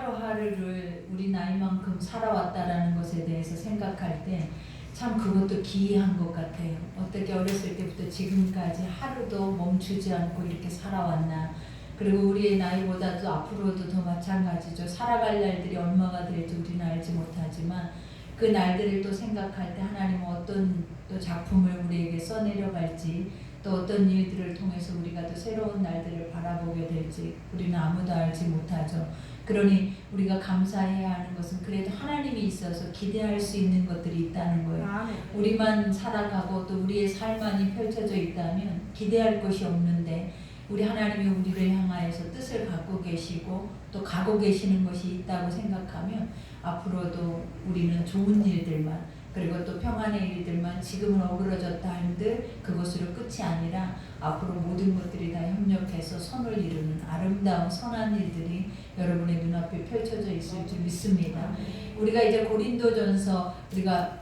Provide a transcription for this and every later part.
하루하루를 우리 나이만큼 살아왔다라는 것에 대해서 생각할 때 참 그것도 기이한 것 같아요. 어떻게 어렸을 때부터 지금까지 하루도 멈추지 않고 이렇게 살아왔나. 그리고 우리의 나이보다도 앞으로도 더 마찬가지죠. 살아갈 날들이 얼마가 될지 우리는 알지 못하지만 그 날들을 또 생각할 때 하나님은 어떤 또 작품을 우리에게 써내려갈지, 또 어떤 일들을 통해서 우리가 또 새로운 날들을 바라보게 될지 우리는 아무도 알지 못하죠. 그러니 우리가 감사해야 하는 것은 그래도 하나님이 있어서 기대할 수 있는 것들이 있다는 거예요. 우리만 살아가고 또 우리의 삶만이 펼쳐져 있다면 기대할 것이 없는데, 우리 하나님이 우리를 향하여서 뜻을 갖고 계시고 또 가고 계시는 것이 있다고 생각하면 앞으로도 우리는 좋은 일들만, 그리고 또 평안의 일들만, 지금은 어그러졌다 한들 그것으로 끝이 아니라 앞으로 모든 것들이 다 협력해서 선을 이루는 아름다운 선한 일들이 여러분의 눈앞에 펼쳐져 있을 줄 믿습니다. 우리가 이제 고린도전서, 우리가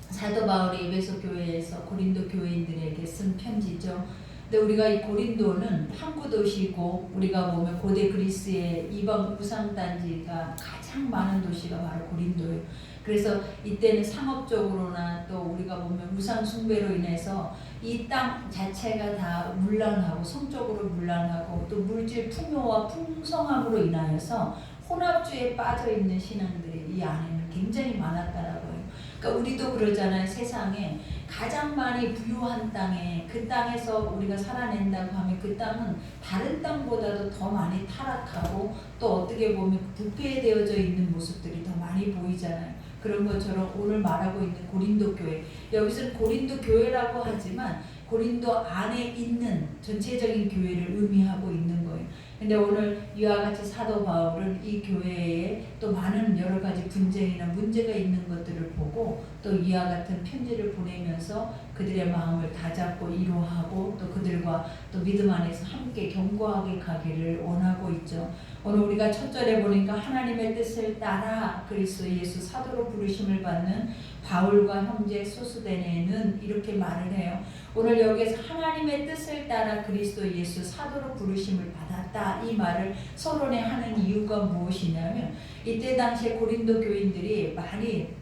사도 바울이 에베소 교회에서 고린도 교회인들에게 쓴 편지죠. 근데 우리가 이 고린도는 항구 도시고, 우리가 보면 고대 그리스의 이방 우상단지가 가장 많은 도시가 바로 고린도예요. 그래서 이때는 상업적으로나 또 우리가 보면 우상 숭배로 인해서 이 땅 자체가 다 문란하고, 성적으로 문란하고, 또 물질 풍요와 풍성함으로 인하여서 혼합주의에 빠져 있는 신앙들이 이 안에는 굉장히 많았다라고 해요. 그러니까 우리도 그러잖아요. 세상에 가장 많이 부유한 땅에, 그 땅에서 우리가 살아낸다고 하면 그 땅은 다른 땅보다도 더 많이 타락하고 또 어떻게 보면 부패되어져 있는 모습들이 더 많이 보이잖아요. 그런 것처럼 오늘 말하고 있는 고린도 교회, 여기서는 고린도 교회라고 하지만 고린도 안에 있는 전체적인 교회를 의미하고 있는 거예요. 근데 오늘 이와 같이 사도 바울은 이 교회에 또 많은 여러 가지 분쟁이나 문제가 있는 것들을 보고 또 이와 같은 편지를 보내면서 그들의 마음을 다잡고 위로하고 또 그들과 또 믿음 안에서 함께 견고하게 가기를 원하고 있죠. 오늘 우리가 첫 절에 보니까 하나님의 뜻을 따라 그리스도 예수 사도로 부르심을 받는 바울과 형제 소스데네는 이렇게 말을 해요. 오늘 여기에서 하나님의 뜻을 따라 그리스도 예수 사도로 부르심을 받았다, 이 말을 서론에 하는 이유가 무엇이냐면, 이때 당시에 고린도 교인들이 많이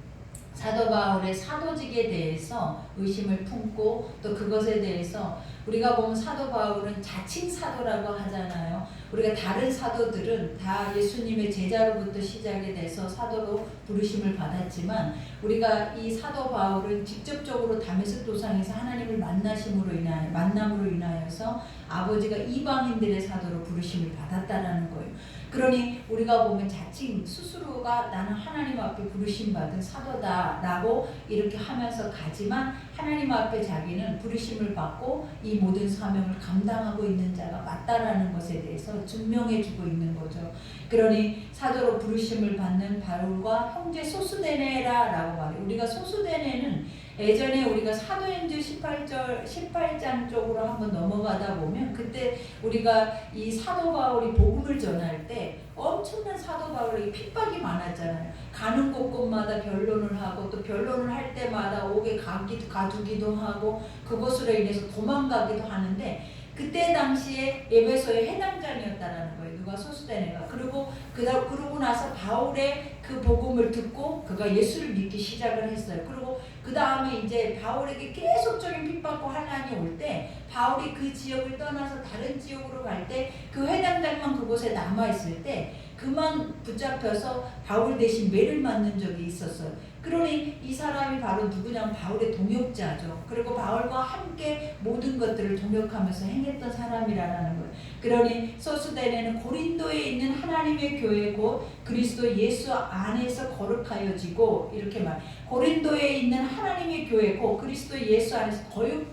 사도 바울의 사도직에 대해서 의심을 품고 또 그것에 대해서, 우리가 보면 사도 바울은 자칭 사도라고 하잖아요. 우리가 다른 사도들은 다 예수님의 제자로부터 시작이 돼서 사도로 부르심을 받았지만, 우리가 이 사도 바울은 직접적으로 다메섹 도상에서 하나님을 만남으로 인하여서 아버지가 이방인들의 사도로 부르심을 받았다라는 거예요. 그러니 우리가 보면 자칭 스스로가 나는 하나님 앞에 부르심 받은 사도다라고 이렇게 하면서 가지만, 하나님 앞에 자기는 부르심을 받고 이 모든 사명을 감당하고 있는 자가 맞다라는 것에 대해서 증명해주고 있는 거죠. 그러니 사도로 부르심을 받는 바울과 형제 소스데네라라고 말해요. 우리가 소스데네는 예전에 우리가 사도행전 18장 쪽으로 한번 넘어가다 보면, 그때 우리가 이 사도 바울이 복음을 전할 때 엄청난 사도 바울에게 핍박이 많았잖아요. 가는 곳곳마다 변론을 하고 또 변론을 할 때마다 옥에 가두기도 하고 그것으로 인해서 도망가기도 하는데, 그때 당시에 에베소의 해당장이었다라는 거예요. 누가? 소스데네가. 그러고 나서 바울의 그 복음을 듣고 그가 예수를 믿기 시작을 했어요. 그리고 그 다음에 이제 바울에게 계속적인 핍박과 환난이 올 때 바울이 그 지역을 떠나서 다른 지역으로 갈 때 그 회당장만 그곳에 남아있을 때 그만 붙잡혀서 바울 대신 매를 맞는 적이 있었어요. 그러니 이 사람이 바로 누구냐면 바울의 동역자죠. 그리고 바울과 함께 모든 것들을 동역하면서 행했던 사람이라는 거예요. 그러니 소스데네는 고린도에 있는 하나님의 교회 곧 그리스도 예수 안에서 거룩하여지고, 이렇게 고린도에 있는 하나님의 교회 곧 그리스도 예수 안에서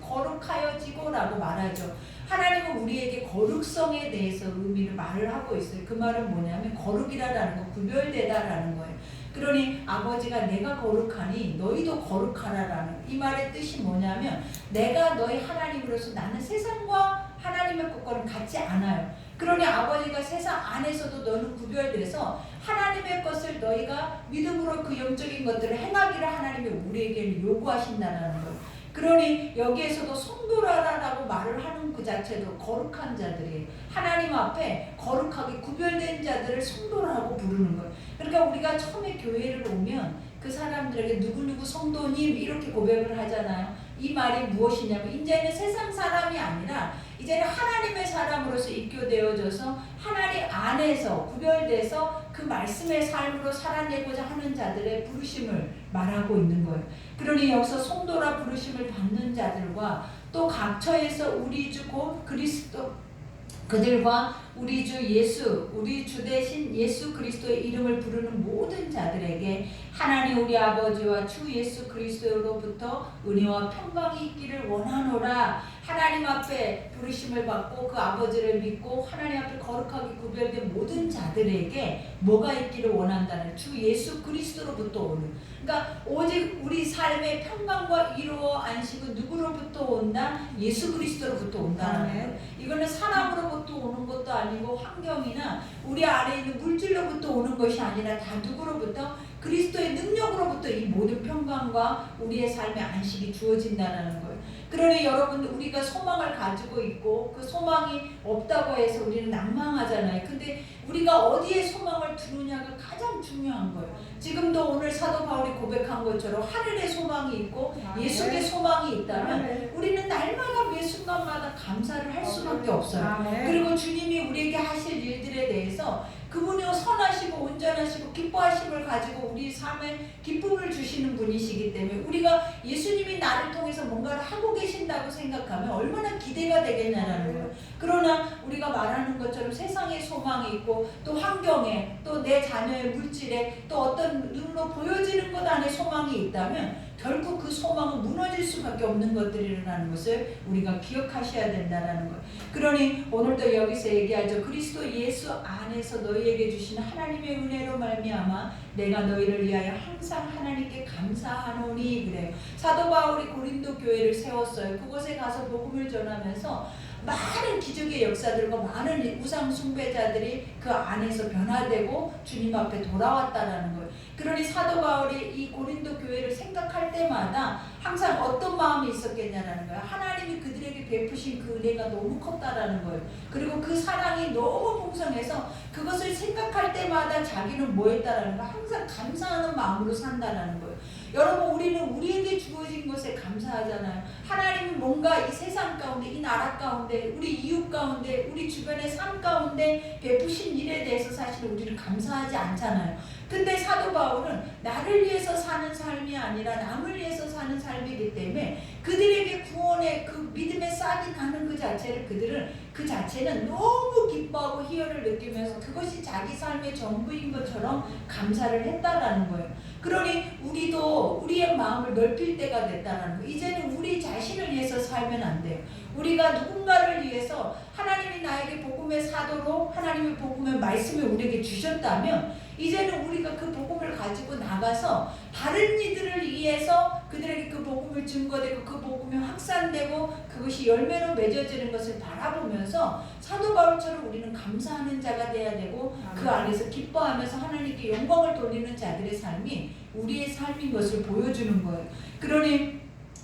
거룩하여지고 라고 말하죠. 하나님은 우리에게 거룩성에 대해서 의미를 말을 하고 있어요. 그 말은 뭐냐면 거룩이라는 거, 구별되다라는 거예요. 그러니 아버지가 내가 거룩하니 너희도 거룩하라라는, 이 말의 뜻이 뭐냐면 내가 너희 하나님으로서 나는 세상과 하나님의 것과는 같지 않아요. 그러니 아버지가 세상 안에서도 너는 구별돼서 하나님의 것을 너희가 믿음으로 그 영적인 것들을 행하기를 하나님이 우리에게 요구하신다는 거예요. 그러니 여기에서도 성도라라고 말을 하는 그 자체도 거룩한 자들이 하나님 앞에 거룩하게 구별된 자들을 성도라고 부르는 거예요. 그러니까 우리가 처음에 교회를 오면 그 사람들에게 누구누구 성도님 이렇게 고백을 하잖아요. 이 말이 무엇이냐면 이제는 세상 사람이 아니라 이제는 하나님의 사람으로서 입교되어져서 하나님 안에서 구별돼서 그 말씀의 삶으로 살아내고자 하는 자들의 부르심을 말하고 있는 거예요. 그러니 여기서 성도라 부르심을 받는 자들과 또 각처에서 우리 주 곧 그리스도 그들과 우리 주 예수, 우리 주 대신 예수 그리스도의 이름을 부르는 모든 자들에게 하나님 우리 아버지와 주 예수 그리스도로부터 은혜와 평강이 있기를 원하노라. 하나님 앞에 부르심을 받고 그 아버지를 믿고 하나님 앞에 거룩하게 구별된 모든 자들에게 뭐가 있기를 원한다는 주 예수 그리스도로부터 오는, 그러니까 오직 우리 삶의 평강과 위로와 안식은 누구로부터 온다? 예수 그리스도로부터 온다는 거예요. 이거는 사람으로부터 오는 것도 아니고 환경이나 우리 안에 있는 물질로부터 오는 것이 아니라 다 누구로부터? 그리스도의 능력으로부터 이 모든 평강과 우리의 삶의 안식이 주어진다는 거예요. 그러니 여러분, 우리가 소망을 가지고 있고 그 소망이 없다고 해서 우리는 낭망하잖아요. 근데 우리가 어디에 소망을 두느냐가 가장 중요한 거예요. 지금도 오늘 사도 바울이 고백한 것처럼 하늘에 소망이 있고 예수께 소망이 있다면 우리는 날마다 매 순간마다 감사를 할 수밖에 없어요. 그리고 주님이 우리에게 하실 일들에 대해서 그분이 선하시고 온전하시고 기뻐하심을 가지고 우리 삶에 기쁨을 주시는 분이시기 때문에 우리가 예수님이 나를 통해서 뭔가를 하고 계신다고 생각하면 얼마나 기대가 되겠냐라는 거예요. 그러나 우리가 말하는 것처럼 세상에 소망이 있고 또 환경에 또 내 자녀의 물질에 또 어떤 눈으로 보여지는 것 안에 소망이 있다면 결국 그 소망은 무너질 수밖에 없는 것들이라는 것을 우리가 기억하셔야 된다는 거예요. 그러니 오늘도 여기서 얘기하죠. 그리스도 예수 안에서 너희에게 주신 하나님의 은혜로 말미암아 내가 너희를 위하여 항상 하나님께 감사하노니 그래요. 사도 바울이 고린도 교회를 세웠어요. 그곳에 가서 복음을 전하면서 많은 기적의 역사들과 많은 우상 숭배자들이 그 안에서 변화되고 주님 앞에 돌아왔다라는 거예요. 그러니 사도 바울이 이 고린도 교회를 생각할 때마다 항상 어떤 마음이 있었겠냐라는 거예요. 하나님이 그들에게 베푸신 그 은혜가 너무 컸다라는 거예요. 그리고 그 사랑이 너무 풍성해서 그것을 생각할 때마다 자기는 뭐 했다라는 거, 항상 감사하는 마음으로 산다라는 거예요. 여러분, 우리는 우리에게 주어진 것에 감사하잖아요. 하나님이 뭔가 이 세상 가운데, 이 나라 가운데, 우리 이웃 가운데, 우리 주변의 삶 가운데 베푸신 일에 대해서 사실 우리는 감사하지 않잖아요. 근데 사도 바울은 나를 위해서 사는 삶이 아니라 남을 위해서 사는 삶이기 때문에 그들에게 구원의 그 믿음의 싹이 나는 그 자체를 그들은 그 자체는 너무 기뻐하고 희열을 느끼면서 그것이 자기 삶의 전부인 것처럼 감사를 했다라는 거예요. 그러니 우리도 우리의 마음을 넓힐 때가 됐다라는 거예요. 이제는 우리 자신을 위해서 살면 안 돼요. 우리가 누군가를 위해서 하나님이 나에게 복음의 사도로 하나님의 복음의 말씀을 우리에게 주셨다면 이제는 우리가 그 복음을 가지고 나가서 다른 이들을 위해서 그들에게 그 복음을 증거되고 그 복음이 확산되고 그것이 열매로 맺어지는 것을 바라보면서 사도 바울처럼 우리는 감사하는 자가 돼야 되고 그 안에서 기뻐하면서 하나님께 영광을 돌리는 자들의 삶이 우리의 삶인 것을 보여주는 거예요. 그러니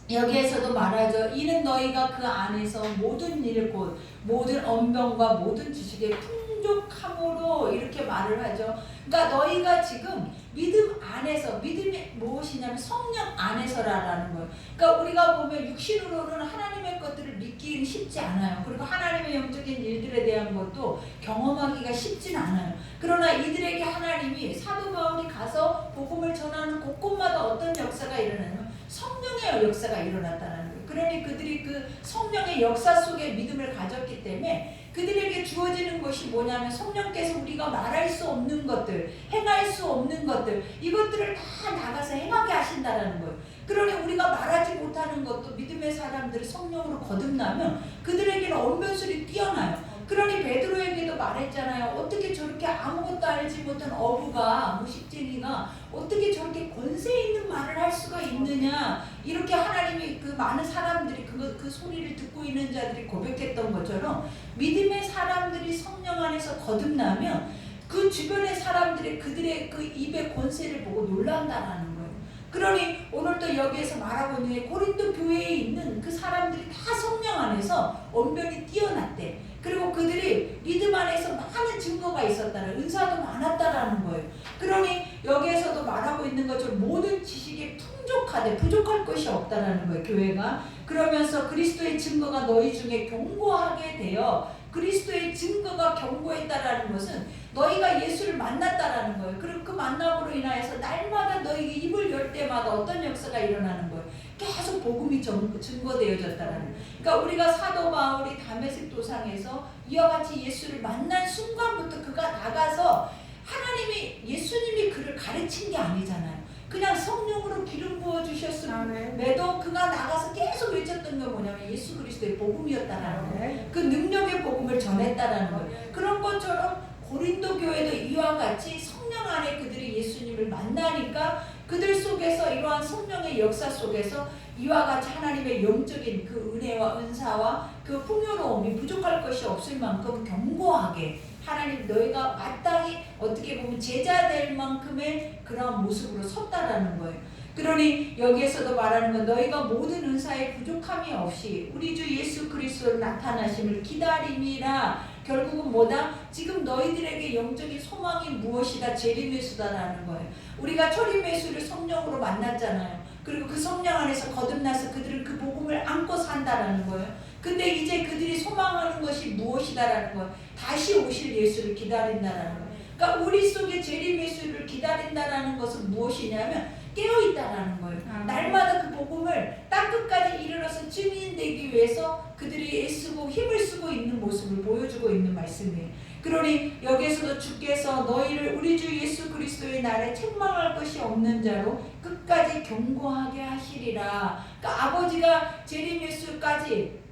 여기에서도 말하죠. 이는 너희가 그 안에서 모든 일 곧 모든 언변과 모든 지식에 풍족함으로 이렇게 말을 하죠. 그러니까 너희가 지금 믿음 안에서, 믿음이 무엇이냐면 성령 안에서라는 거예요. 그러니까 우리가 보면 육신으로는 하나님의 것들을 믿기는 쉽지 않아요. 그리고 하나님의 영적인 일들에 대한 것도 경험하기가 쉽진 않아요. 그러나 이들에게 하나님이 사도 바울이 가서 복음을 전하는 곳곳마다 어떤 역사가 일어나냐면 성령의 역사가 일어났다는 거예요. 그러니 그들이 그 성령의 역사 속에 믿음을 가졌기 때문에 그들에게 주어지는 것이 뭐냐면 성령께서 우리가 말할 수 없는 것들, 행할 수 없는 것들, 이것들을 다 나가서 행하게 하신다는 거예요. 그러니 우리가 말하지 못하는 것도 믿음의 사람들이 성령으로 거듭나면 그들에게는 언변술이 뛰어나요. 그러니 베드로에게도 말했잖아요. 어떻게 저렇게 아무것도 알지 못한 어부가, 무식쟁이가 어떻게 저렇게 권세 있는 말을 할 수가 있느냐. 이렇게 하나님이 그 많은 사람들이 그 소리를 듣고 있는 자들이 고백했던 것처럼 믿음의 사람들이 성령 안에서 거듭나면 그 주변의 사람들이 그들의 그 입의 권세를 보고 놀란다라는 거예요. 그러니 오늘도 여기에서 말하고 있는 고린도 교회에 있는 그 사람들이 다 성령 안에서 언변이 뛰어났대. 그리고 그들이 믿음 안에서 많은 증거가 있었다는, 은사도 많았다라는 거예요. 그러니 여기에서도 말하고 있는 것처럼 모든 지식에 풍족하되 부족할 것이 없다라는 거예요, 교회가. 그러면서 그리스도의 증거가 너희 중에 견고하게 되어, 그리스도의 증거가 견고했다라는 것은 너희가 예수를 만났다라는 거예요. 그리고 그 만남으로 인하여서 날마다 너희가 입을 열 때마다 어떤 역사가 일어나는 거예요. 계속 복음이 증거되어졌다라는 거예요. 그러니까 우리가 사도 바울이 다메섹 도상에서 이와 같이 예수를 만난 순간부터 그가 나가서, 하나님이, 예수님이 그를 가르친 게 아니잖아요. 그냥 성령으로 기름 부어 주셨음에도 그가 나가서 계속 외쳤던 게 뭐냐면 예수 그리스도의 복음이었다라는 거예요. 그 능력의 복음을 전했다라는 거예요. 그런 것처럼 고린도 교회도 이와 같이 성령 안에 그들이 예수님을 만나니까 그들 속에서 이러한 성령의 역사 속에서 이와 같이 하나님의 영적인 그 은혜와 은사와 그 풍요로움이 부족할 것이 없을 만큼 견고하게, 하나님 너희가 마땅히 어떻게 보면 제자 될 만큼의 그런 모습으로 섰다라는 거예요. 그러니 여기에서도 말하는 건 너희가 모든 은사에 부족함이 없이 우리 주 예수 그리스도 나타나심을 기다림이라. 결국은 뭐다? 지금 너희들에게 영적인 소망이 무엇이다? 재림예수다라는 거예요. 우리가 초림예수를 성령으로 만났잖아요. 그리고 그 성령 안에서 거듭나서 그들은 그 복음을 안고 산다라는 거예요. 근데 이제 그들이 소망하는 것이 무엇이다라는 거예요. 다시 오실 예수를 기다린다라는 거예요. 그러니까 우리 속에 재림 예수를 기다린다라는 것은 무엇이냐면 깨어있다라는 거예요. 날마다 그 복음을 땅끝까지 이르러서 증인되기 위해서 그들이 애쓰고 힘을 쓰고 있는 모습을 보여주고 있는 말씀이에요. 그러니 여기에서도 주께서 너희를 우리 주 예수 그리스도의 날에 책망할 것이 없는 자로 끝까지 견고하게 하시리라. 그러니까 아버지가 재림 예수까지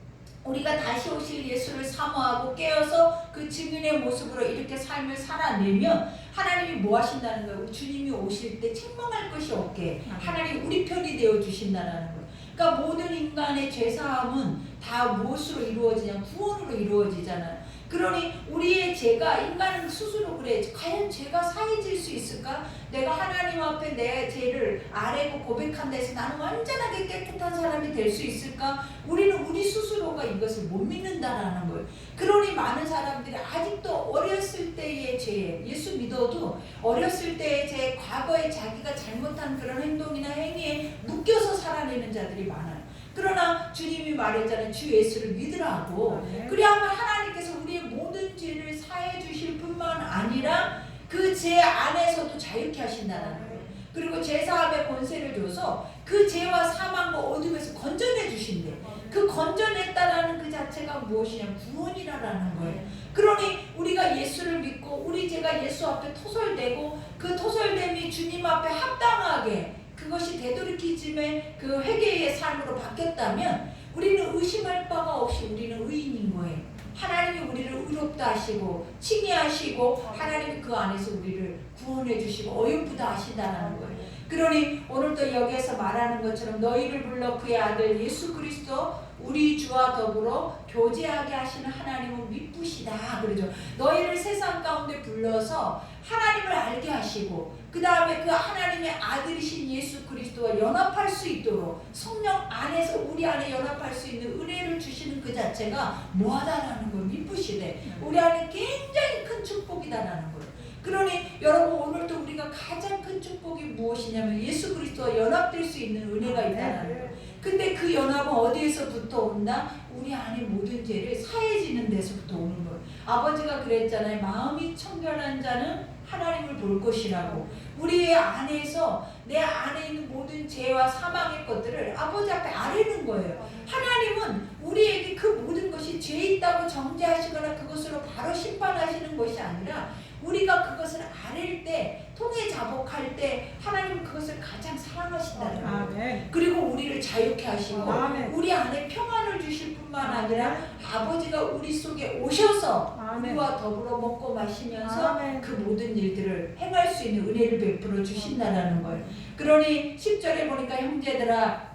우리가 다시 오실 예수를 사모하고 깨어서 그 증인의 모습으로 이렇게 삶을 살아내면 하나님이 뭐 하신다는 거예요? 주님이 오실 때 책망할 것이 없게 하나님 우리 편이 되어 주신다는 거예요. 그러니까 모든 인간의 죄사함은 다 무엇으로 이루어지냐? 구원으로 이루어지잖아요. 그러니 우리의 죄가, 인간은 스스로 그래, 과연 죄가 사해질 수 있을까? 내가 하나님 앞에 내 죄를 아뢰고 고백한 데서 나는 완전하게 깨끗한 사람이 될 수 있을까? 우리는 우리 스스로가 이것을 못 믿는다라는 거예요. 그러니 많은 사람들이 아직도 어렸을 때의 죄, 예수 믿어도 어렸을 때의 죄, 과거에 자기가 잘못한 그런 행동이나 행위에 묶여서 살아내는 자들이 많아요. 그러나 주님이 말했잖아요. 주 예수를 믿으라고. 그래야만 하나님께서 우리의 모든 죄를 사해 주실 뿐만 아니라 그 죄 안에서도 자유케 하신다는 거예요. 그리고 죄사함의 권세를 줘서 그 죄와 사망과 어둠에서 건져내 주신대. 그 건져냈다라는 그 자체가 무엇이냐? 구원이라는 거예요. 그러니 우리가 예수를 믿고 우리 죄가 예수 앞에 토설되고 그 토설됨이 주님 앞에 합당하게 그것이 되돌이키즘의 그 회개의 삶으로 바뀌었다면 우리는 의심할 바가 없이 우리는 의인인 거예요. 하나님이 우리를 의롭다 하시고 칭의하시고 하나님이 그 안에서 우리를 구원해 주시고 어여쁘다 하신다는 거예요. 그러니 오늘도 여기에서 말하는 것처럼 너희를 불러 그의 아들 예수 그리스도 우리 주와 더불어 교제하게 하시는 하나님은 미쁘시다 그러죠. 너희를 세상 가운데 불러서 하나님을 알게 하시고 그 다음에 그 하나님의 아들이신 예수 그리스도와 연합할 수 있도록 성령 안에서 우리 안에 연합할 수 있는 은혜를 주시는 그 자체가 뭐하다라는 걸 미쁘시대. 우리 안에 굉장히 큰 축복이다라는 거예요. 그러니 여러분 오늘도 우리가 가장 큰 축복이 무엇이냐면 예수 그리스도와 연합될 수 있는 은혜가 있다는 거예요. 근데 그 연합은 어디에서부터 온다? 우리 안에 모든 죄를 사해지는 데서부터 오는 거예요. 아버지가 그랬잖아요. 마음이 청결한 자는 하나님을 볼 것이라고. 우리의 안에서 내 안에 있는 모든 죄와 사망의 것들을 아버지 앞에 아뢰는 거예요. 하나님은 우리에게 그 모든 것이 죄 있다고 정죄하시거나 그것으로 바로 심판하시는 것이 아니라 우리가 그것을 아랠 때, 통해 자복할 때 하나님은 그것을 가장 사랑하신다는 거예요. 그리고 우리를 자유케 하시고 우리 안에 평안을 주실 뿐만 아니라 아버지가 우리 속에 오셔서 우리와 더불어 먹고 마시면서 그 모든 일들을 행할 수 있는 은혜를 베풀어 주신다는 거예요. 그러니 10절에 보니까 형제들아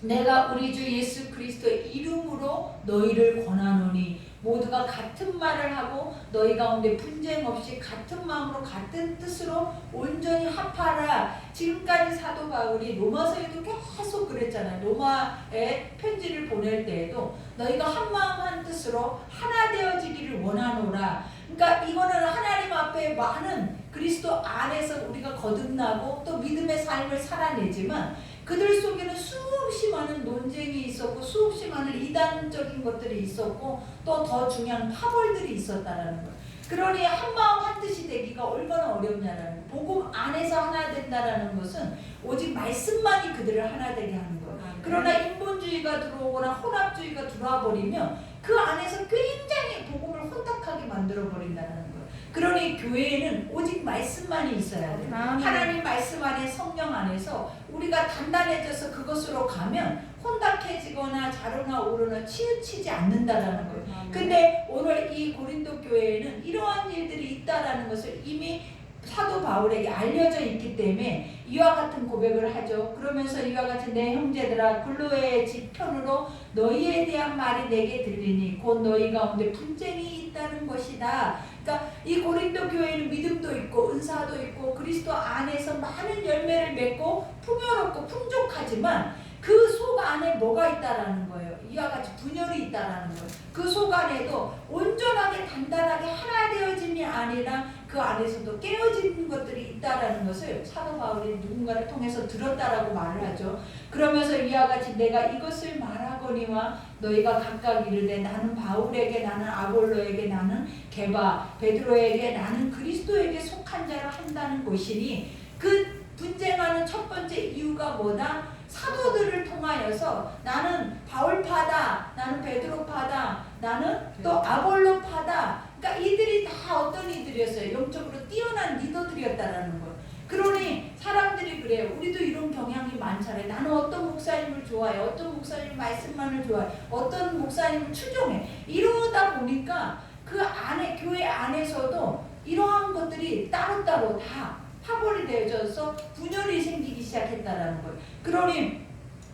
내가 우리 주 예수 그리스도의 이름으로 너희를 권하노니 모두가 같은 말을 하고 너희 가운데 분쟁 없이 같은 마음으로 같은 뜻으로 온전히 합하라. 지금까지 사도 바울이 로마서에도 계속 그랬잖아요. 로마에 편지를 보낼 때에도 너희가 한 마음 한 뜻으로 하나 되어지기를 원하노라. 그러니까 이거는 하나님 앞에 많은 그리스도 안에서 우리가 거듭나고 또 믿음의 삶을 살아내지만 그들 속에는 수없이 많은 논쟁이 있었고 수없이 많은 이단적인 것들이 있었고 또 더 중요한 파벌들이 있었다라는 거예요. 그러니 한마음 한뜻이 되기가 얼마나 어렵냐라는 거예요. 복음 안에서 하나 된다라는 것은 오직 말씀만이 그들을 하나 되게 하는 거예요. 그러나 인본주의가 들어오거나 혼합주의가 들어와 버리면 그 안에서 굉장히 복음을 혼탁하게 만들어 버린다는 거예요. 그러니 교회에는 오직 말씀만이 있어야 돼요. 하나님 말씀 안에 성령 안에서 우리가 단단해져서 그것으로 가면 혼탁해지거나 자르나 오르나 치우치지 않는다라는 거예요. 근데 오늘 이 고린도 교회에는 이러한 일들이 있다라는 것을 이미 사도 바울에게 알려져 있기 때문에 이와 같은 고백을 하죠. 그러면서 이와 같이 내 형제들아 글로의 집 편으로 너희에 대한 말이 내게 들리니 곧 너희 가운데 분쟁이 있다는 것이다. 그러니까 이 고린도 교회는 믿음도 있고 은사도 있고 그리스도 안에서 많은 열매를 맺고 풍요롭고 풍족하지만 그 속 안에 뭐가 있다라는 거예요. 이와 같이 분열이 있다라는 거예요. 그 속 안에도 온전하게 단단하게 하나 되어짐이 아니라 그 안에서도 깨어지는 것들이 있다라는 것을 사도 바울이 누군가를 통해서 들었다라고 말을 하죠. 그러면서 이와 같이 내가 이것을 말하거니와 너희가 각각 이르되 나는 바울에게 나는 아볼로에게 나는 게바 베드로에게 나는 그리스도에게 속한 자를 한다는 것이니 그 분쟁하는 첫 번째 이유가 뭐다? 사도들을 통하여서 나는 바울파다, 나는 베드로파다, 나는 또 아볼로파다. 그러니까 이들이 다 어떤 이들이었어요? 영적으로 뛰어난 리더들이었다라는 거예요. 그러니 사람들이 그래요. 우리도 이런 경향이 많잖아요. 나는 어떤 목사님을 좋아해, 어떤 목사님 말씀만을 좋아해, 어떤 목사님을 추종해. 이러다 보니까 그 안에 교회 안에서도 이러한 것들이 따로따로 다 파벌이 되어져서 분열이 생기기 시작했다라는 거예요. 그러니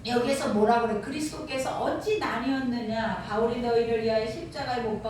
여기에서 뭐라 그래? 그리스도께서 어찌 나뉘었느냐? 바울이 너희를 위하여 십자가에 못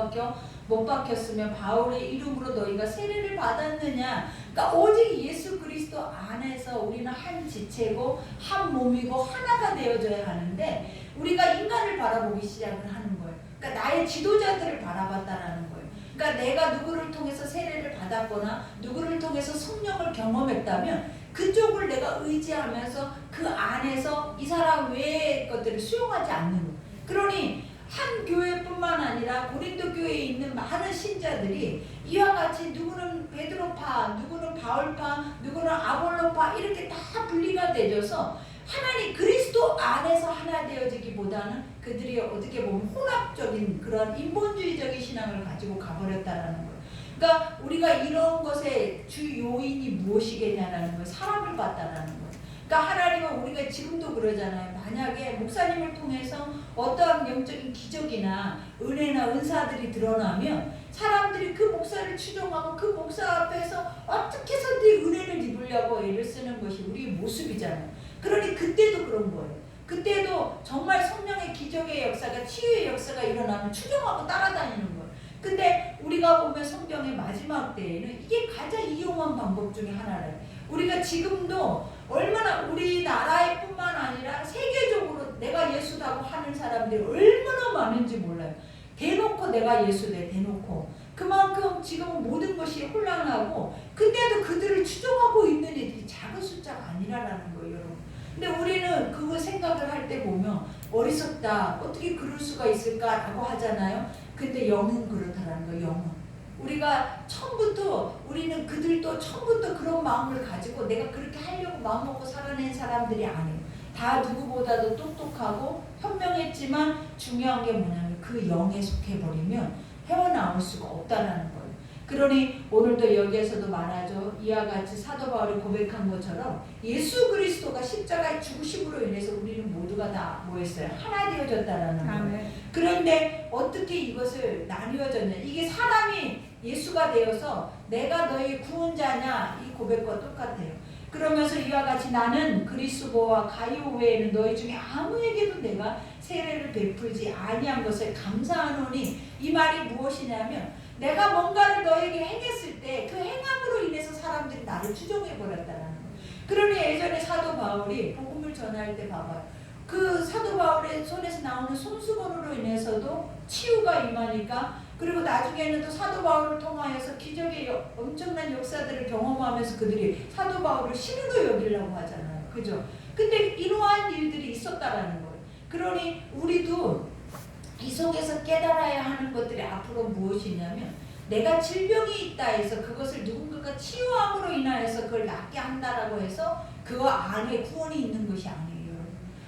박혔으면 바울의 이름으로 너희가 세례를 받았느냐? 그러니까 오직 예수 그리스도 안에서 우리는 한 지체고 한 몸이고 하나가 되어져야 하는데 우리가 인간을 바라보기 시작을 하는 거예요. 그러니까 나의 지도자들을 바라봤다라는 거예요. 그러니까 내가 누구를 통해서 세례를 받았거나 누구를 통해서 성령을 경험했다면 그쪽을 내가 의지하면서 그 안에서 이 사람 외의 것들을 수용하지 않는 거예요. 그러니 한 교회뿐만 아니라 고린도 교회에 있는 많은 신자들이 이와 같이 누구는 베드로파, 누구는 바울파, 누구는 아볼로파 이렇게 다 분리가 되어서 하나님 그리스도 안에서 하나 되어지기보다는 그들이 어떻게 보면 혼합적인 그런 인본주의적인 신앙을 가지고 가버렸다라는 거예요. 그러니까 우리가 이런 것의 주 요인이 무엇이겠냐라는 거예요. 사람을 봤다라는 거예요. 그러니까 하나님은 우리가 지금도 그러잖아요. 만약에 목사님을 통해서 어떠한 영적인 기적이나 은혜나 은사들이 드러나면 사람들이 그 목사를 추종하고 그 목사 앞에서 어떻게 해서든 은혜를 입으려고 애를 쓰는 것이 우리의 모습이잖아요. 그러니 그때도 그런 거예요. 그때도 정말 성령의 기적의 역사가 치유의 역사가 일어나면 추종하고 따라다니는 거예요. 근데 우리가 보면 성경의 마지막 때에는 이게 가장 이용한 방법 중에 하나래요. 우리가 지금도 얼마나 우리나라에 뿐만 아니라 세계적으로 내가 예수라고 하는 사람들이 얼마나 많은지 몰라요. 대놓고 내가 예수래 대놓고. 그만큼 지금은 모든 것이 혼란하고 근데도 그들을 추종하고 있는 애들이 작은 숫자가 아니라는 거예요, 여러분. 근데 우리는 그거 생각을 할 때 보면 어리석다, 어떻게 그럴 수가 있을까라고 하잖아요. 근데 영은 그렇다라는 거예요, 영은. 우리가 처음부터 우리는 그들도 처음부터 그런 마음을 가지고 내가 그렇게 하려고 마음먹고 살아낸 사람들이 아니에요. 다 누구보다도 똑똑하고 현명했지만 중요한 게 뭐냐면 그 영에 속해버리면 헤어나올 수가 없다라는 거예요. 그러니 오늘도 여기에서도 말하죠. 이와 같이 사도 바울이 고백한 것처럼 예수 그리스도가 십자가의 죽으심으로 인해서 우리는 모두가 다 뭐했어요? 하나 되어졌다라는 거예요. 그런데 어떻게 이것을 나뉘어졌냐? 이게 사람이 예수가 되어서 내가 너희 구원자냐? 이 고백과 똑같아요. 그러면서 이와 같이 나는 그리스도와 가이오 외에는 너희 중에 아무에게도 내가 세례를 베풀지 아니한 것을 감사하노니, 이 말이 무엇이냐면 내가 뭔가를 너에게 행했을 때 그 행함으로 인해서 사람들이 나를 추종해 버렸다는 거예요. 그러니 예전에 사도 바울이 복음을 전할 때 봐봐요. 그 사도 바울의 손에서 나오는 손수건으로 인해서도 치유가 임하니까, 그리고 나중에는 또 사도 바울을 통하여서 기적의 엄청난 역사들을 경험하면서 그들이 사도 바울을 신으로 여기려고 하잖아요. 그죠? 근데 이러한 일들이 있었다라는 거예요. 그러니 우리도 이 속에서 깨달아야 하는 것들이 앞으로 무엇이냐면, 내가 질병이 있다 해서 그것을 누군가가 치유함으로 인하여서 그걸 낫게 한다라고 해서 그 안에 구원이 있는 것이 아니에요.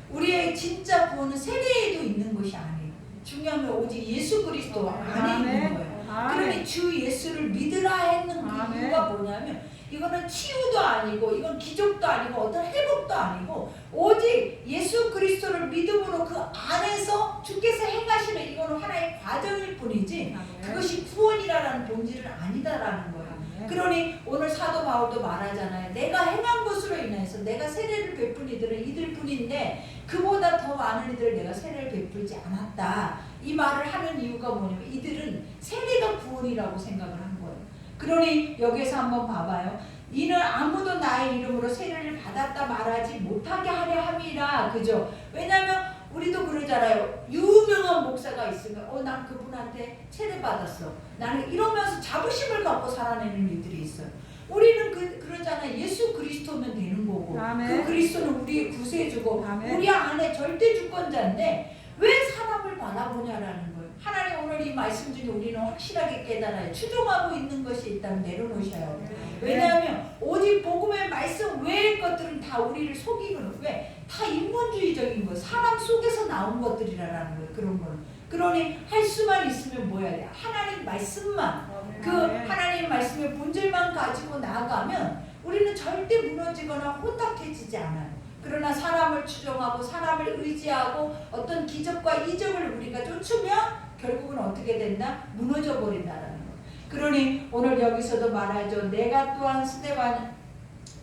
우리의 진짜 구원은 세례에도 있는 것이 아니에요. 중요한 건 오직 예수 그리스도 안에 있는 거예요. 그러니 주 예수를 믿으라 했는 그 이유가 뭐냐면, 이거는 치유도 아니고 이건 기적도 아니고 어떤 회복도 아니고 오직 예수 그리스도를 믿음으로 그 안에서 주께서 행하시는, 이거는 하나의 과정일 뿐이지 그것이 구원이라는 본질은 아니다라는 거예요. 그러니 오늘 사도 바울도 말하잖아요. 내가 행한 것으로 인해서 내가 세례를 베푼 이들은 이들 뿐인데 그보다 더 많은 이들을 내가 세례를 베풀지 않았다. 이 말을 하는 이유가 뭐냐면 이들은 세례가 구원이라고 생각을 한 거예요. 그러니 여기서 한번 봐봐요. 이는 아무도 나의 이름으로 세례를 받았다 말하지 못하게 하려 함이라. 그죠? 왜냐하면 우리도 그러잖아요. 유명한 목사가 있으면 난 그분한테 세례 받았어. 나는 이러면서 자부심을 갖고 살아내는 일들이 있어요. 우리는 그러잖아요. 예수 그리스도면 되는 거고, 그 그리스도는 우리의 구세주고 우리 안에 절대 주권자인데 왜 사람을 바라보냐라는 거예요. 하나님 오늘 이 말씀 중에 우리는 확실하게 깨달아요. 추종하고 있는 것이 있다면 내려놓으셔야 해요. 왜냐하면 오직 복음의 말씀 외의 것들은 다 우리를 속이거든. 왜? 다 인본주의적인 거, 사람 속에서 나온 것들이라는 거예요. 그런 거는. 그러니 할 수만 있으면 뭐 해야 돼? 하나님 말씀만, 그 하나님 말씀의 본질만 가지고 나아가면 우리는 절대 무너지거나 혼탁해지지 않아요. 그러나 사람을 추종하고 사람을 의지하고 어떤 기적과 이적을 우리가 쫓으면 결국은 어떻게 된다? 무너져 버린다라는 거. 그러니 오늘 여기서도 말하죠. 내가 또한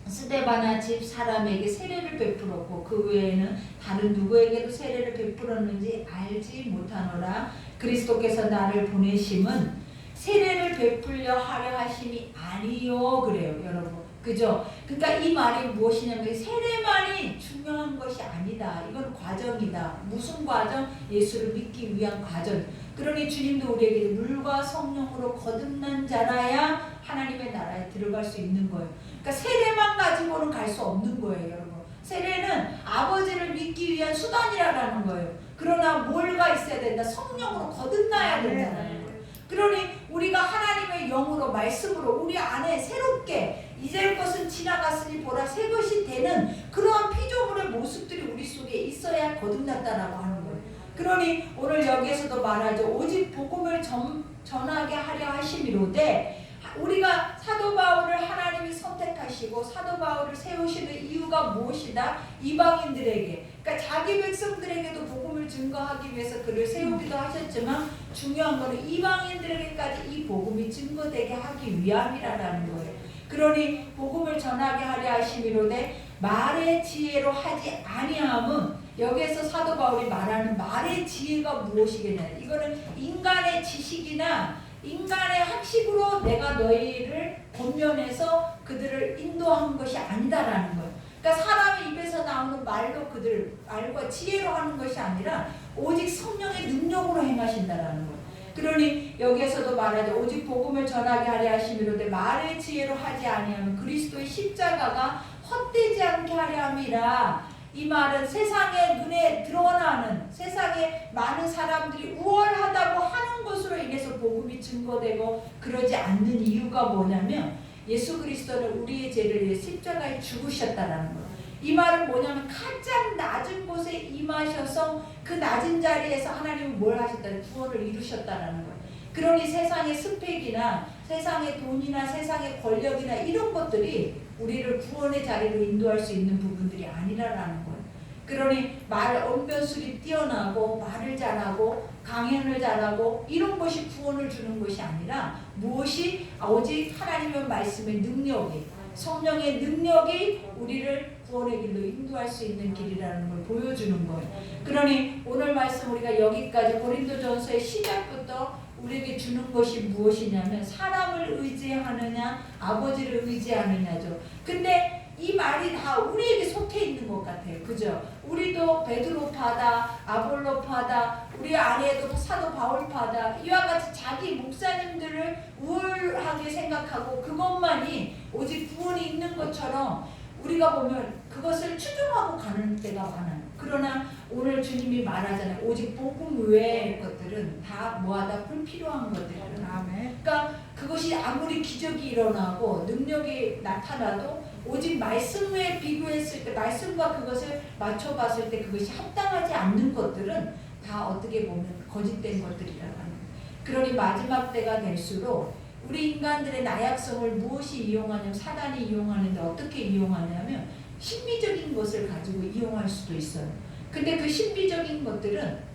스데바나 집 사람에게 세례를 베풀었고 그 외에는 다른 누구에게도 세례를 베풀었는지 알지 못하노라. 그리스도께서 나를 보내심은 세례를 베풀려 하려 하심이 아니요. 그래요, 여러분. 그죠? 그러니까 이 말이 무엇이냐면 세례만이 중요한 것이 아니다. 이건 과정이다. 무슨 과정? 예수를 믿기 위한 과정. 그러니 주님도 우리에게 물과 성령으로 거듭난 자라야 하나님의 나라에 들어갈 수 있는 거예요. 그러니까 세례만 가지고는 갈 수 없는 거예요, 여러분. 세례는 아버지를 믿기 위한 수단이라는 거예요. 그러나 뭘가 있어야 된다? 성령으로 거듭나야 된다는 거예요. 그러니 우리가 하나님의 영으로 말씀으로 우리 안에 새롭게 이제 것은 지나갔으니 보라 새 것이 되는 그러한 피조물의 모습들이 우리 속에 있어야 거듭났다라고 하는 거예요. 그러니 오늘 여기에서도 말하죠. 오직 복음을 전하게 하려 하심이로되, 우리가 사도 바울을 하나님이 선택하시고 사도 바울을 세우시는 이유가 무엇이다? 이방인들에게, 그러니까 자기 백성들에게도 복음을 증거하기 위해서 그를 세우기도 하셨지만 중요한 것은 이방인들에게까지 이 복음이 증거되게 하기 위함이라는 거예요. 그러니 복음을 전하게 하려 하심이로되 말의 지혜로 하지 아니함은, 여기에서 사도 바울이 말하는 말의 지혜가 무엇이겠냐, 이거는 인간의 지식이나 인간의 학식으로 내가 너희를 권면해서 그들을 인도한 것이 아니다라는 거예요. 그러니까 사람의 입에서 나오는 말로 그들 말과 지혜로 하는 것이 아니라 오직 성령의 능력으로 행하신다라는 거예요. 그러니 여기에서도 말하죠. 오직 복음을 전하게 하려 하심이로되 말의 지혜로 하지 아니하면 그리스도의 십자가가 헛되지 않게 하려 함이라. 이 말은 세상의 눈에 드러나는, 세상에 많은 사람들이 우월하다고 하는 것으로 인해서 복음이 증거되고 그러지 않는 이유가 뭐냐면 예수 그리스도는 우리의 죄를 위해 십자가에 죽으셨다는 거예요. 이 말은 뭐냐면 가장 낮은 곳에 임하셔서 그 낮은 자리에서 하나님은 뭘 하셨다는, 구원을 이루셨다는 거예요. 그러니 세상의 스펙이나 세상의 돈이나 세상의 권력이나 이런 것들이 우리를 구원의 자리로 인도할 수 있는 부분들이 아니라는 거예요. 그러니 언변술이 뛰어나고 말을 잘하고 강연을 잘하고 이런 것이 구원을 주는 것이 아니라 무엇이 오직 하나님의 말씀의 능력이, 성령의 능력이 우리를 구원의 길로 인도할 수 있는 길이라는 걸 보여주는 거예요. 그러니 오늘 말씀 우리가 여기까지 고린도전서의 시작부터 우리에게 주는 것이 무엇이냐면 사람을 의지하느냐 아버지를 의지하느냐죠. 근데 이 말이 다 우리에게 속해 있는 것 같아요. 그죠? 우리도 베드로파다, 아볼로파다, 우리 안에도 사도 바울파다, 이와 같이 자기 목사님들을 우월하게 생각하고 그것만이 오직 구원이 있는 것처럼 우리가 보면 그것을 추종하고 가는 때가 많아요. 그러나 오늘 주님이 말하잖아요. 오직 복음 외의 것들은 다 뭐하다 불필요한 것들이에요. 그러니까 그것이 아무리 기적이 일어나고 능력이 나타나도 오직 말씀에 비교했을 때 말씀과 그것을 맞춰봤을 때 그것이 합당하지 않는 것들은 다 어떻게 보면 거짓된 것들이라는 거예요. 그러니 마지막 때가 될수록 우리 인간들의 나약성을 무엇이 이용하냐면 사단이 이용하는데 어떻게 이용하냐면 신비적인 것을 가지고 이용할 수도 있어요. 근데 그 신비적인 것들은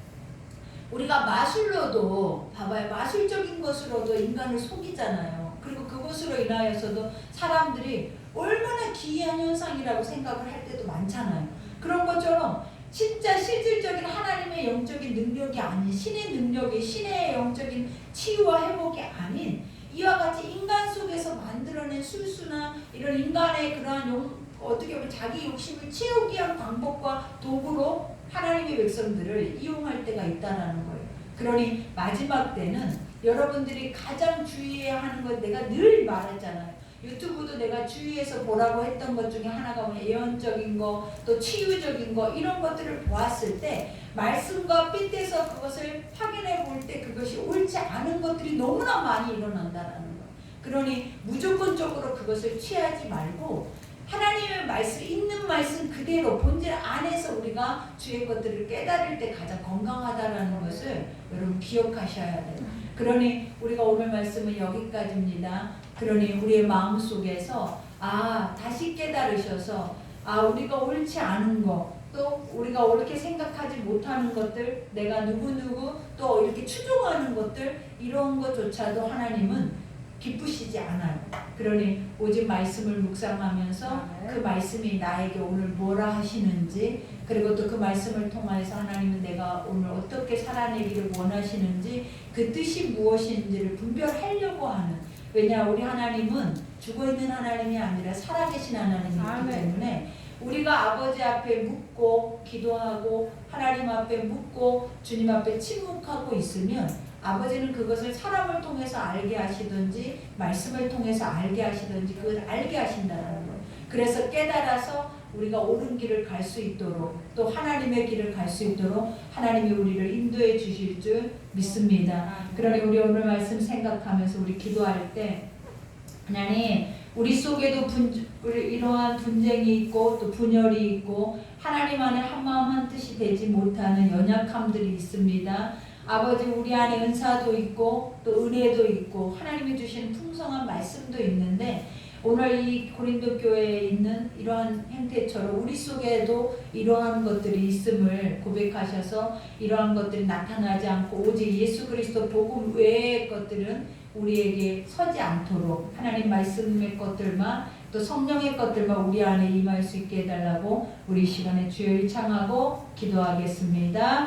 우리가 마술로도 봐봐요. 마술적인 것으로도 인간을 속이잖아요. 그리고 그것으로 인하여서도 사람들이 얼마나 기이한 현상이라고 생각을 할 때도 많잖아요. 그런 것처럼 진짜 실질적인 하나님의 영적인 능력이 아닌 신의 능력이 신의 영적인 치유와 회복이 아닌 이와 같이 인간 속에서 만들어낸 술수나 이런 인간의 그러한 어떻게 보면 자기 욕심을 채우기 위한 방법과 도구로 하나님의 백성들을 이용할 때가 있다는 거예요. 그러니 마지막 때는 여러분들이 가장 주의해야 하는 것 내가 늘 말했잖아요. 유튜브도 내가 주의해서 보라고 했던 것 중에 하나가 뭐 예언적인 거, 또 치유적인 거 이런 것들을 보았을 때 말씀과 빗대서 그것을 확인해 볼 때 그것이 옳지 않은 것들이 너무나 많이 일어난다는 거예요. 그러니 무조건적으로 그것을 취하지 말고 하나님의 말씀, 있는 말씀 그대로 본질 안에서 우리가 주의 것들을 깨달을 때 가장 건강하다라는 것을 여러분 기억하셔야 돼요. 그러니 우리가 오늘 말씀은 여기까지입니다. 그러니 우리의 마음속에서 다시 깨달으셔서 우리가 옳지 않은 거, 또 우리가 옳게 생각하지 못하는 것들, 내가 누구누구 또 이렇게 추종하는 것들 이런 것조차도 하나님은 기쁘시지 않아요. 그러니 오직 말씀을 묵상하면서 그 말씀이 나에게 오늘 뭐라 하시는지, 그리고 또 그 말씀을 통해서 하나님은 내가 오늘 어떻게 살아내기를 원하시는지 그 뜻이 무엇인지를 분별하려고 하는, 왜냐 우리 하나님은 죽어있는 하나님이 아니라 살아계신 하나님이기 때문에 우리가 아버지 앞에 묻고 기도하고 하나님 앞에 묻고 주님 앞에 침묵하고 있으면 아버지는 그것을 사람을 통해서 알게 하시든지 말씀을 통해서 알게 하시든지 그걸 알게 하신다는 거예요. 그래서 깨달아서 우리가 옳은 길을 갈 수 있도록 또 하나님의 길을 갈 수 있도록 하나님이 우리를 인도해 주실 줄 믿습니다. 그러니 우리 오늘 말씀 생각하면서 우리 기도할 때 하나님 우리 속에도 이러한 분쟁이 있고 또 분열이 있고 하나님 안에 한마음 한뜻이 되지 못하는 연약함들이 있습니다. 아버지 우리 안에 은사도 있고 또 은혜도 있고 하나님이 주신 풍성한 말씀도 있는데 오늘 이 고린도 교회에 있는 이러한 행태처럼 우리 속에도 이러한 것들이 있음을 고백하셔서 이러한 것들이 나타나지 않고 오직 예수 그리스도 복음 외의 것들은 우리에게 서지 않도록 하나님 말씀의 것들만 또 성령의 것들만 우리 안에 임할 수 있게 해달라고 우리 시간에 주여 일창하고 기도하겠습니다.